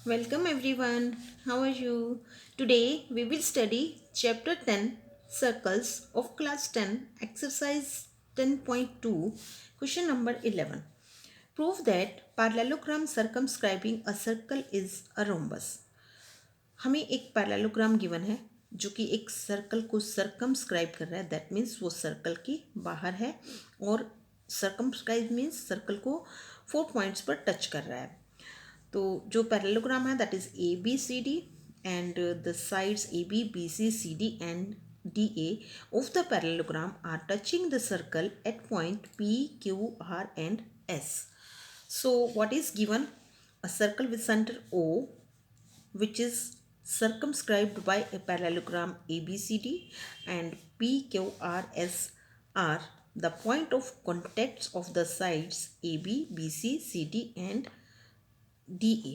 Welcome everyone. How are you? Today we will study chapter 10 circles of class 10 exercise 10.2 question number 11. Prove that parallelogram circumscribing a circle is a rhombus. हमें एक parallelogram given है जो कि एक circle को circumscribe कर रहा है. दैट मीन्स वो सर्कल के बाहर है और सर्कमस्क्राइब मीन्स सर्कल को 4 पॉइंट्स पर टच कर रहा है. तो जो पैरेललोग्राम है that is A B C D and the sides A B B C C D and D A of the parallelogram are touching the circle at point P Q R and S. So what is given? A circle with center O which is circumscribed by a parallelogram ABCD and PQRS are the point of contacts of the sides AB, BC, CD and DA.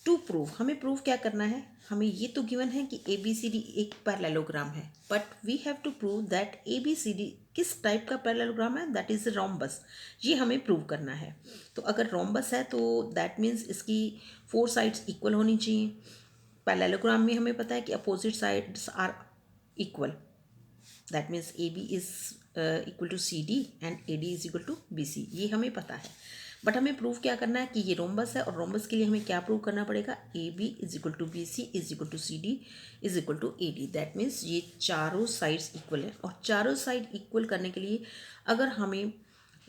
To prove हमें prove क्या करना है. हमें ये तो given है कि A B C D एक पैरेललोग्राम है, but we have to prove that A B C D किस टाइप का पैरेललोग्राम है. That is rhombus. ये हमें प्रूव करना है. तो अगर रोम्बस है तो दैट मीन्स इसकी 4 साइड्स इक्वल होनी चाहिए. पैरेललोग्राम में हमें पता है कि opposite sides are equal. That means A B is equal to C D and A D is equal to B C. ये हमें पता है, बट हमें प्रूव क्या करना है कि ये रोम्बस है. और रोम्बस के लिए हमें क्या प्रूव करना पड़ेगा. A B is equal to B C is equal to C D is equal to A D. That means ये चारों साइड्स इक्वल है. और चारों साइड इक्वल करने के लिए अगर हमें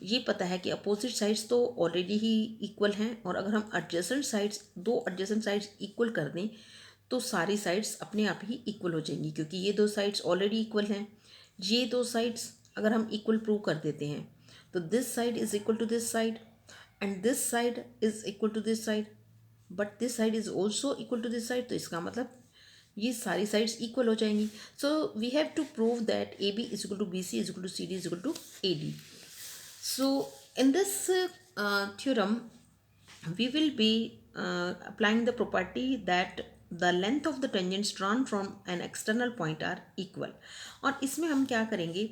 ये पता है कि अपोजिट साइड्स तो ऑलरेडी ही इक्वल हैं, और अगर हम एडजेसेंट साइड्स दो एडजेसेंट साइड्स इक्वल कर दें तो सारी साइड्स अपने आप ही इक्वल हो जाएंगी, क्योंकि ये दो साइड्स ऑलरेडी इक्वल हैं. ये दो साइड्स अगर हम इक्वल प्रूव कर देते हैं तो this side is equal to this side and this side is equal to this side, but this side is also equal to this side. तो इसका मतलब ये सारी साइड्स इक्वल हो जाएंगी. So we have to prove that A B is equal to B C is equal to C D is equal to A D. So in this theorem we will be applying the property that the length of the tangents drawn from an external point are equal. और इसमें हम क्या करेंगे,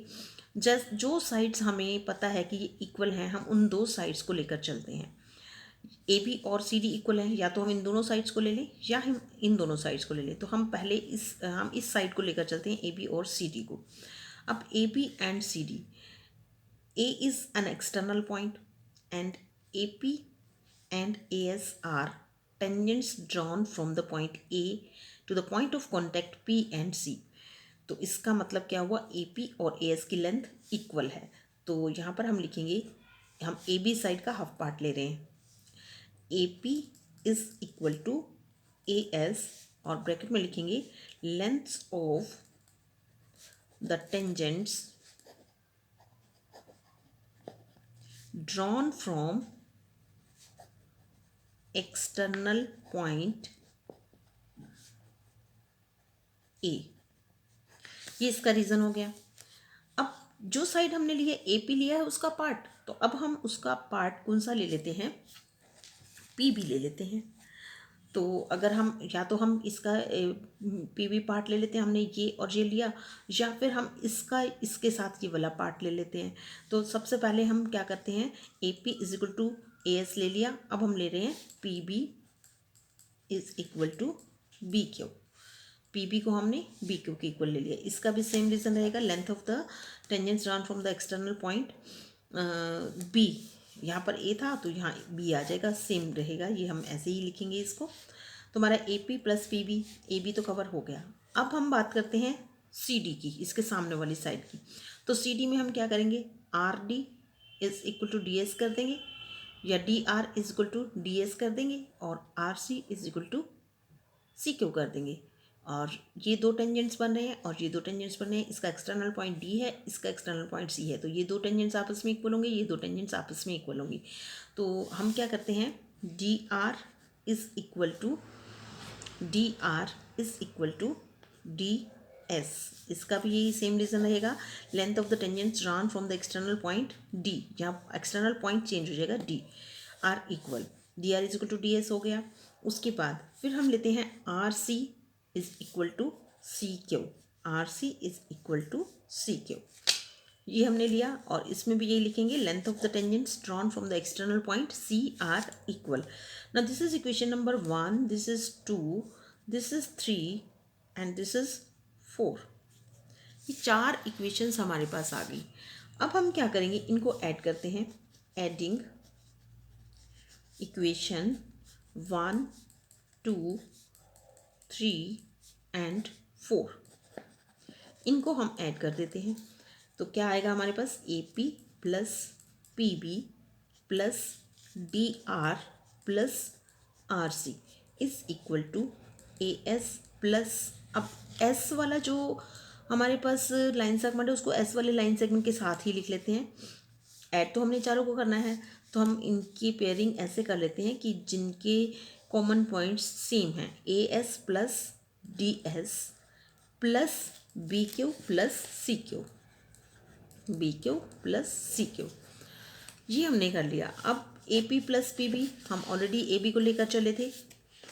just जो sides हमें पता है कि ये इक्वल हैं हम उन दो साइड्स को लेकर चलते हैं. ए बी और सी डी इक्वल हैं, या तो हम इन दोनों साइड्स को ले लें या हम इन दोनों साइड्स को ले लें. तो हम पहले हम इस साइड को लेकर चलते हैं, ए बी और सी डी को. अब A B and C D, A is an external point and A P and AS are tangents drawn from the point A to the point of contact P and C. तो इसका मतलब क्या हुआ, AP और AS की length equal है. तो यहाँ पर हम लिखेंगे, हम AB साइड का हाफ पार्ट ले रहे हैं. AP is equal to AS और ब्रैकेट में लिखेंगे lengths of the tangents drawn from external point A. ये इसका रीज़न हो गया. अब जो साइड हमने ली है ए पी लिया है उसका पार्ट, तो अब हम उसका पार्ट कौन सा ले लेते हैं, पी बी ले लेते हैं. तो अगर हम या तो हम इसका पी बी पार्ट ले लेते हैं, हमने ये और ये लिया, या फिर हम इसका इसके साथ ये वाला पार्ट ले लेते हैं. तो सबसे पहले हम क्या करते हैं, A P is equal to A S ले लिया. अब हम ले रहे हैं P B is equal to B Q. P B को हमने बी क्यू के इक्वल ले लिया. इसका भी सेम रीज़न रहेगा, length of the tangents drawn from the external point B. यहाँ पर ए था तो यहाँ बी आ जाएगा, सेम रहेगा. ये हम ऐसे ही लिखेंगे इसको. तो हमारा A P plus P B, A B तो कवर हो गया. अब हम बात करते हैं सी डी की, इसके सामने वाली साइड की. तो सी डी में हम क्या करेंगे, R D is equal to D S कर देंगे, या D R is equal to D S कर देंगे, और R C is equal to C Q कर देंगे. और ये दो टेंजेंट्स बन रहे हैं और ये दो टेंजेंट्स बन रहे हैं. इसका एक्सटर्नल पॉइंट डी है, इसका एक्सटर्नल पॉइंट सी है. तो ये दो टेंजेंट्स आपस में इक्वल होंगे, ये दो टेंजेंट्स आपस में इक्वल होंगी. तो हम क्या करते हैं, D R is equal to D S. इसका भी यही सेम रीज़न रहेगा, length of the tangents drawn from the external point D. यहाँ एक्सटर्नल पॉइंट चेंज हो जाएगा, D R equal D R is equal to D S हो गया. उसके बाद फिर हम लेते हैं R C is equal to C Q. R C is equal to C Q. ये हमने लिया, और इसमें भी यही लिखेंगे, length of the tangents drawn from the external point C R equal. Now this is equation number 1, this is 2, this is 3 and this is 4. ये 4 equations हमारे पास आ गई. अब हम क्या करेंगे, इनको ऐड करते हैं. एडिंग इक्वेशन 1, 2, 3 एंड 4, इनको हम ऐड कर देते हैं. तो क्या आएगा हमारे पास, A P plus P B plus D R plus R C is equal to A S plus, अब एस वाला जो हमारे पास लाइन सेगमेंट है उसको एस वाले लाइन सेगमेंट के साथ ही लिख लेते हैं. ऐड तो हमने चारों को करना है, तो हम इनकी पेयरिंग ऐसे कर लेते हैं कि जिनके कॉमन पॉइंट्स सेम हैं, A S plus D S plus B Q plus C Q, B Q plus C Q, ये हमने कर लिया. अब A P plus P B, हम ऑलरेडी ए बी को लेकर चले थे.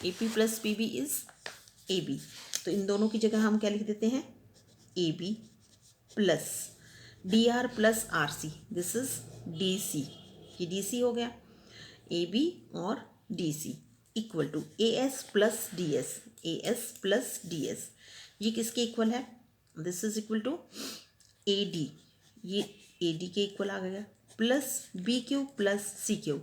A P plus P B is A B, तो इन दोनों की जगह हम क्या लिख देते हैं, A B plus D R plus R C, this is D C, ये डी सी हो गया. ए बी और D C equal to A S plus D S, A S plus D S, ये किसके इक्वल है, this is equal to A D, ये A D के equal आ गया, plus B Q plus C Q,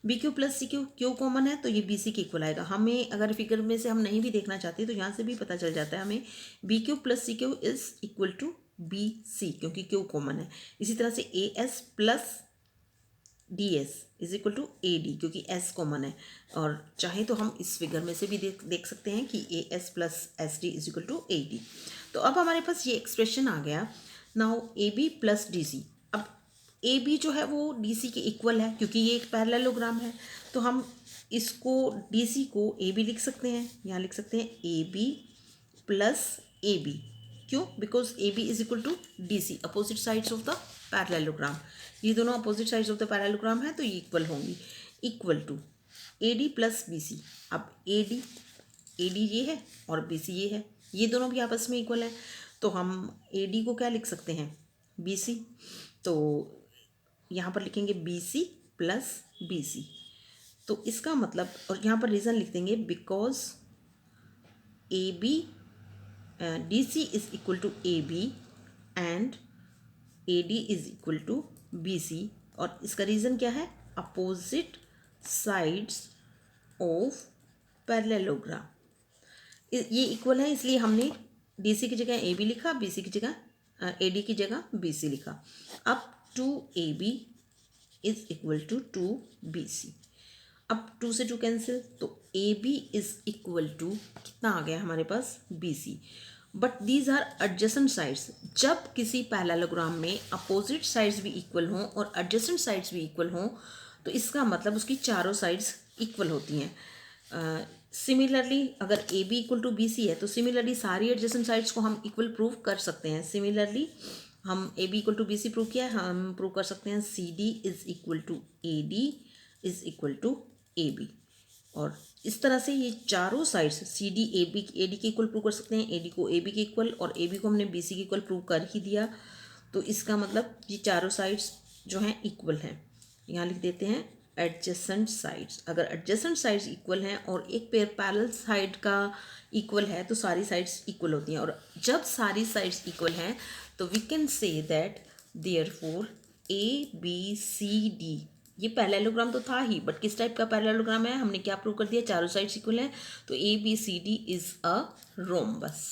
B Q plus C Q, Q common है तो ये बी सी के इक्वल आएगा. हमें अगर फिगर में से हम नहीं भी देखना चाहते तो यहाँ से भी पता चल जाता है हमें, B Q plus C Q is equal to B C, क्योंकि क्यू कॉमन है. इसी तरह से A S plus D S is equal to A D, क्योंकि एस कॉमन है, और चाहे तो हम इस फिगर में से भी देख सकते हैं कि A S plus S D is equal to A D. तो अब हमारे पास ये एक्सप्रेशन आ गया. Now A B plus D C, अब ए बी जो है वो डी सी के इक्वल है क्योंकि ये एक पैरेललोग्राम है, तो हम इसको डी सी को ए बी लिख सकते हैं. यहाँ लिख सकते हैं A B plus A B, क्यों, because A B is equal to D C, opposite sides of the parallelogram. ये दोनों opposite sides of the parallelogram है तो ये इक्वल होंगी. Equal to A D plus B C, अब A D ये है और बी सी ये है, ये दोनों भी आपस में इक्वल है, तो हम ए डी को क्या लिख सकते हैं, बी सी. तो यहाँ पर लिखेंगे B C plus B C, तो इसका मतलब, और यहाँ पर रीज़न लिख देंगे because A B D C is equal to A B and A D is equal to B C, और इसका रीज़न क्या है, अपोजिट साइड्स ऑफ पैरेललोग्राम. ये इक्वल है इसलिए हमने डी सी की जगह ए बी लिखा, बी सी की जगह ए डी की जगह बी सी लिखा. अब 2ab is equal to 2bc, अब 2 से 2 कैंसिल, तो ab इज इक्वल टू कितना आ गया हमारे पास, bc. But these are adjacent sides. जब किसी पैरेललोग्राम में अपोजिट साइड्स भी इक्वल हों और एडजेसेंट साइड्स भी इक्वल हों तो इसका मतलब उसकी चारों साइड्स इक्वल होती हैं. सिमिलरली अगर A B equal to B C है तो सिमिलरली सारी एडजेसेंट साइड्स को हम इक्वल प्रूव कर सकते हैं. सिमिलरली हम A B equal to B C prove किया है, हम प्रूव कर सकते हैं C D is equal to A D is equal to A B, और इस तरह से ये चारों sides C D A D के इक्वल प्रूव कर सकते हैं, ए डी को ए बी के इक्वल और ए बी को हमने बी सी के इक्वल प्रूव कर ही दिया. तो इसका मतलब ये चारों साइड्स जो हैं इक्वल हैं. यहाँ लिख देते हैं एडजेसेंट साइड्स. अगर एडजेसेंट साइड्स इक्वल हैं और एक पेयर पैरेलल साइड का इक्वल है तो सारी साइड्स इक्वल होती हैं, और जब सारी साइड्स इक्वल हैं तो we can say that therefore A B C D, ये पैरेललोग्राम तो था ही बट किस टाइप का पैरेललोग्राम है, हमने क्या प्रूव कर दिया, चारों साइड्स इक्वल हैं, तो A B C D is a rhombus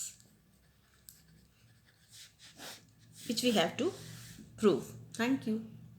which we have to prove. Thank you.